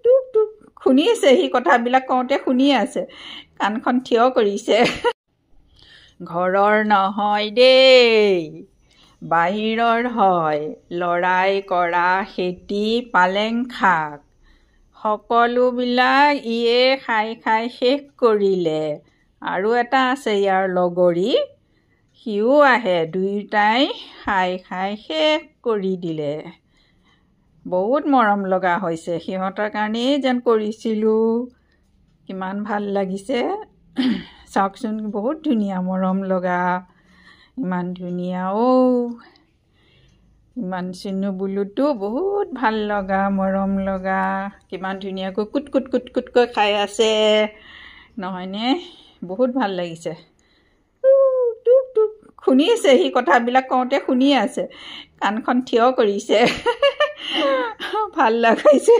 টুক টুক শুনি আছে, সি কথাবিলাক কওঁতে শুনিয়ে আছে, কাণখন থিয় কৰিছে। ঘৰৰ নহয় দেই, বাহিৰৰ হয়, লৰাই কৰা খেতি পালেং শাক, সকলোবিলাক ইয়ে খাই খাই শেষ কৰিলে। আৰু এটা আছে ইয়াৰ লগৰী, সিও আহে, দুয়োটাই খাই খাই শেষ কৰি দিলে। বহুত মৰম লগা হৈছে, সিহঁতৰ কাৰণেই যেন কৰিছিলোঁ। কিমান ভাল লাগিছে চাওকচোন, বহুত ধুনীয়া, মৰম লগা, ইমান ধুনীয়া। ইমান চিনু বুলুটো বহুত ভাল লগা, মৰম লগা, কিমান ধুনীয়াকৈ কুট কুট কুট কুটকৈ খাই আছে নহয়নে? বহুত ভাল লাগিছে। টুক টুক শুনি আছে, সি কথাবিলাক কওঁতে শুনিয়ে আছে, কাণখন থিয় কৰিছে। ভাল লগাইছে।